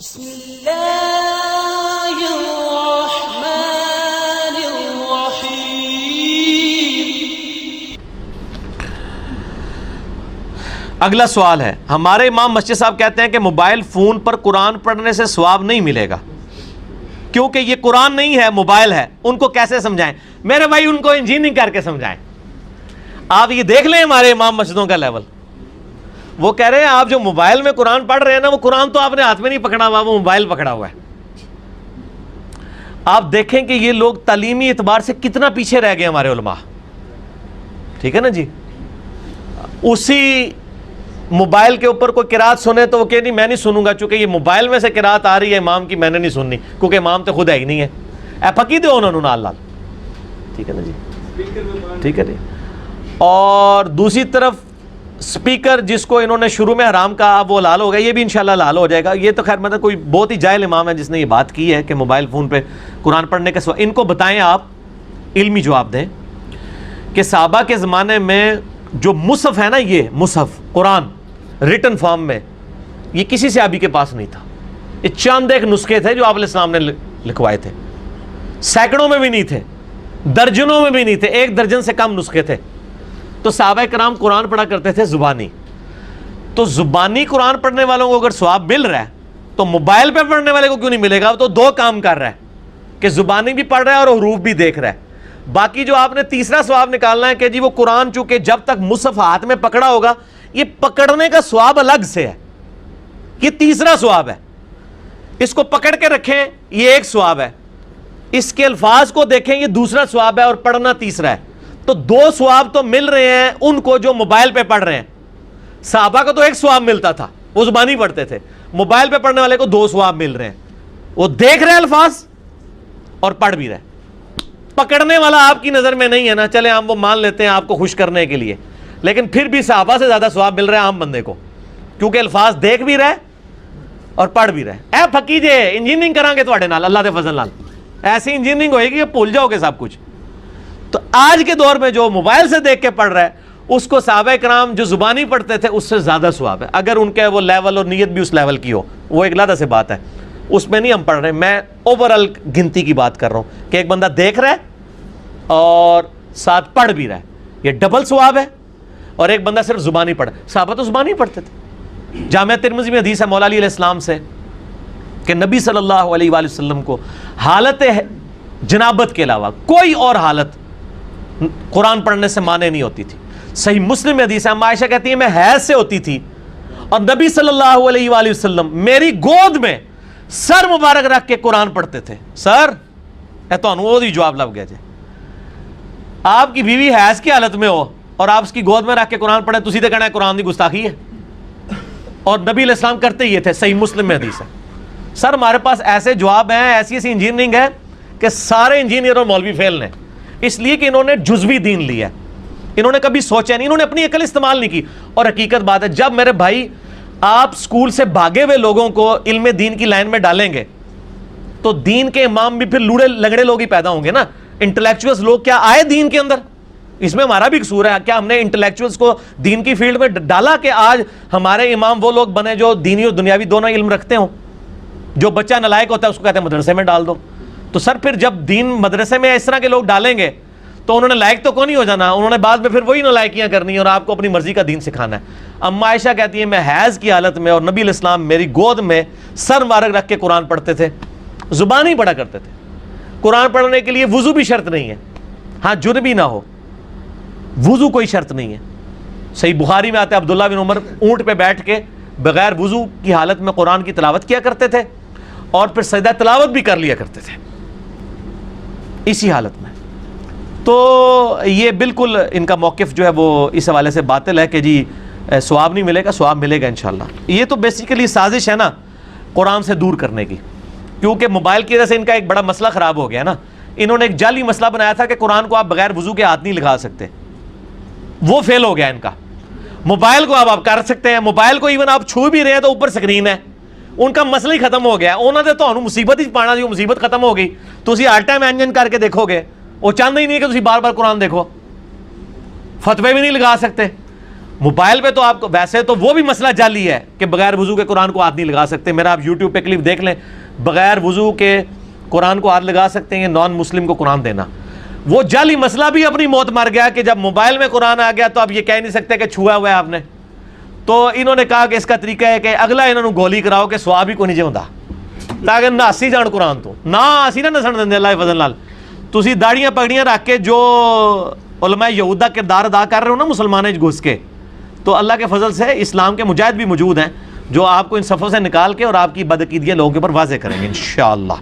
بسم اللہ الرحمن الرحیم۔ اگلا سوال ہے، ہمارے امام مسجد صاحب کہتے ہیں کہ موبائل فون پر قرآن پڑھنے سے ثواب نہیں ملے گا کیونکہ یہ قرآن نہیں ہے، موبائل ہے۔ ان کو کیسے سمجھائیں؟ میرے بھائی ان کو انجینئرنگ کر کے سمجھائیں۔ آپ یہ دیکھ لیں ہمارے امام مسجدوں کا لیول، وہ کہہ رہے ہیں آپ جو موبائل میں قرآن پڑھ رہے ہیں نا، وہ قرآن تو آپ نے ہاتھ میں نہیں پکڑا ہوا، وہ موبائل پکڑا ہوا ہے۔ آپ دیکھیں کہ یہ لوگ تعلیمی اعتبار سے کتنا پیچھے رہ گئے ہمارے علماء، ٹھیک ہے نا جی۔ اسی موبائل کے اوپر کوئی قرات سنے تو وہ کہ نہیں میں نہیں سنوں گا، چونکہ یہ موبائل میں سے قرات آ رہی ہے امام کی، میں نے نہیں سننی کیونکہ امام تو خود ہے ہی نہیں ہے۔ اے پکی دو انہوں نے لال، ٹھیک ہے نا جی، ٹھیک ہے جی۔ اور دوسری طرف سپیکر جس کو انہوں نے شروع میں حرام کہا، اب وہ حلال ہو گیا، یہ بھی انشاءاللہ حلال ہو جائے گا۔ یہ تو خیر مطلب کوئی بہت ہی جاہل امام ہے جس نے یہ بات کی ہے کہ موبائل فون پہ قرآن پڑھنے کا ان کو بتائیں، آپ علمی جواب دیں کہ صحابہ کے زمانے میں جو مصحف ہے نا، یہ مصحف قرآن ریٹن فارم میں، یہ کسی صحابی کے پاس نہیں تھا۔ یہ چند ایک نسخے تھے جو آپ علیہ السلام نے لکھوائے تھے، سینکڑوں میں بھی نہیں تھے، درجنوں میں بھی نہیں تھے، 1 درجن سے کم نسخے تھے۔ تو صحابہ کرام قرآن پڑھا کرتے تھے زبانی۔ تو زبانی قرآن پڑھنے والوں کو اگر ثواب مل رہا ہے تو موبائل پہ پڑھنے والے کو کیوں نہیں ملے گا؟ تو 2 کام کر رہا ہے کہ زبانی بھی پڑھ رہا ہے اور حروف بھی دیکھ رہا ہے۔ باقی جو آپ نے تیسرا ثواب نکالنا ہے کہ جی وہ قرآن چونکہ جب تک مصحف ہاتھ میں پکڑا ہوگا، یہ پکڑنے کا ثواب الگ سے ہے، یہ تیسرا ثواب ہے۔ اس کو پکڑ کے رکھیں، یہ ایک ثواب ہے، اس کے الفاظ کو دیکھیں، یہ دوسرا ثواب ہے، اور پڑھنا تیسرا ہے۔ تو 2 ثواب تو مل رہے ہیں ان کو جو موبائل پہ پڑھ رہے ہیں۔ صحابہ کو تو 1 ثواب ملتا تھا، وہ زبانی پڑھتے تھے۔ موبائل پہ پڑھنے والے کو 2 ثواب مل رہے ہیں، وہ دیکھ رہے الفاظ اور پڑھ بھی رہے۔ پکڑنے والا آپ کی نظر میں نہیں ہے نا، چلے ہم وہ مان لیتے ہیں آپ کو خوش کرنے کے لیے، لیکن پھر بھی صحابہ سے زیادہ ثواب مل رہا ہے عام بندے کو، کیونکہ الفاظ دیکھ بھی رہے اور پڑھ بھی رہے۔ اے پھکی جے انجینئرنگ کران گے تواڈے نال، اللہ دے فضل نال ایسی انجینئرنگ ہوئے گی کہ بھول جاؤ گے سب کچھ۔ تو آج کے دور میں جو موبائل سے دیکھ کے پڑھ رہا ہے، اس کو صحابہ کرام جو زبانی پڑھتے تھے اس سے زیادہ ثواب ہے، اگر ان کے وہ لیول اور نیت بھی اس لیول کی ہو، وہ ایک علیحدہ سے بات ہے، اس میں نہیں ہم پڑھ رہے۔ میں اوورآل گنتی کی بات کر رہا ہوں کہ ایک بندہ دیکھ رہا ہے اور ساتھ پڑھ بھی رہا ہے، یہ ڈبل ثواب ہے۔ اور ایک بندہ صرف زبانی پڑھا، صحابہ تو زبانی پڑھتے تھے۔ جامعہ ترمذی میں حدیث ہے مولا علی علیہ السلام سے کہ نبی صلی اللہ علیہ وآلہ وسلم کو حالت جنابت کے علاوہ کوئی اور حالت قرآن پڑھنے سے مانے نہیں ہوتی تھی۔ صحیح مسلم میں حدیث ہے، عائشہ کہتی ہے میں حیض سے ہوتی تھی اور نبی صلی اللہ علیہ وآلہ وسلم میری گود میں سر مبارک رکھ کے قرآن پڑھتے تھے۔ سر اے تو وہ جواب لگ گیا جی، آپ کی بیوی حیض کی حالت میں ہو اور آپ اس کی گود میں رکھ کے قرآن پڑھیں، تسی تے کہنا ہے قرآن دی گستاخی ہے، اور نبی علیہ السلام کرتے یہ تھے۔ صحیح مسلم میں حدیث ہے۔ سر ہمارے پاس ایسے جواب ہیں، ایسی ایسی انجینئرنگ ہے کہ سارے انجینئر اور مولوی فیل ہیں، اس لیے کہ انہوں نے جزوی دین لیا ہے، انہوں نے کبھی سوچا نہیں، انہوں نے اپنی عقل استعمال نہیں کی۔ اور حقیقت بات ہے، جب میرے بھائی آپ سکول سے بھاگے ہوئے لوگوں کو علم دین کی لائن میں ڈالیں گے تو دین کے امام بھی پھر لوڑے لنگڑے لوگ ہی پیدا ہوں گے نا۔ انٹلیکچوئلز لوگ کیا آئے دین کے اندر؟ اس میں ہمارا بھی قصور ہے، کیا ہم نے انٹلیکچوئلز کو دین کی فیلڈ میں ڈالا کہ آج ہمارے امام وہ لوگ بنے جو دینی اور دنیاوی دونوں علم رکھتے ہوں؟ جو بچہ نالائق ہوتا ہے اس کو کہتے ہیں مدرسے میں ڈال دو۔ تو سر پھر جب دین مدرسے میں اس طرح کے لوگ ڈالیں گے تو انہوں نے لائق تو کون نہیں ہو جانا، انہوں نے بعد میں پھر وہی نالائکیاں کرنی اور آپ کو اپنی مرضی کا دین سکھانا ہے۔ اما عائشہ کہتی ہے میں حیض کی حالت میں اور نبی علیہ السلام میری گود میں سر مبارک رکھ کے قرآن پڑھتے تھے، زبانی پڑھا کرتے تھے۔ قرآن پڑھنے کے لیے وضو بھی شرط نہیں ہے، ہاں جنب بھی نہ ہو، وضو کوئی شرط نہیں ہے۔ صحیح بخاری میں آتا ہے عبداللہ بن عمر اونٹ پہ بیٹھ کے بغیر وضو کی حالت میں قرآن کی تلاوت کیا کرتے تھے اور پھر سجدہ تلاوت بھی کر لیا کرتے تھے اسی حالت میں۔ تو یہ بالکل ان کا موقف جو ہے وہ اس حوالے سے باطل ہے کہ جی ثواب نہیں ملے گا، ثواب ملے گا انشاءاللہ۔ یہ تو بیسیکلی سازش ہے نا قرآن سے دور کرنے کی، کیونکہ موبائل کی وجہ سے ان کا ایک بڑا مسئلہ خراب ہو گیا نا۔ انہوں نے ایک جعلی مسئلہ بنایا تھا کہ قرآن کو آپ بغیر وضو کے ہاتھ نہیں لگا سکتے، وہ فیل ہو گیا ان کا۔ موبائل کو آپ کر سکتے ہیں، موبائل کو ایون آپ چھو بھی رہے ہیں تو اوپر سکرین ہے، ان کا مسئلہ ہی ختم ہو گیا۔ انہوں نے تو مصیبت ہی پانا جو مصیبت ختم ہو گئی، تو اسی ہر ٹائم انجن کر کے دیکھو گے، وہ چاہتا ہی نہیں ہے کہ تسی بار بار قرآن دیکھو، فتوے بھی نہیں لگا سکتے۔ موبائل پہ تو آپ کو ویسے تو وہ بھی مسئلہ جعلی ہے کہ بغیر وضو کے قرآن کو ہاتھ نہیں لگا سکتے. میرا آپ یوٹیوب پہ کلپ دیکھ لیں, بغیر وضو کے قرآن کو ہاتھ لگا سکتے ہیں نان مسلم کو قرآن دینا. وہ جعلی مسئلہ بھی اپنی موت مر گیا کہ جب موبائل میں قرآن آ گیا تو آپ یہ کہہ نہیں سکتے کہ چھوا ہوا ہے آپ نے. تو انہوں نے کہا کہ اس کا طریقہ ہے کہ اگلا انہوں نے گولی کراؤ کہ سواب ہی کو نہیں جاؤں تاکہ ناسی جان قرآن تو نہ اسی نہ نسن دیں اللہ فضل نال. تسی داڑیاں پگڑیاں رکھ کے جو علماء یہود کا کردار ادا کر رہے ہو نا مسلمانوں گھس کے, تو اللہ کے فضل سے اسلام کے مجاہد بھی موجود ہیں جو آپ کو ان صفوں سے نکال کے اور آپ کی بدعقیدگیاں لوگوں کے اوپر واضح کریں گے انشاءاللہ.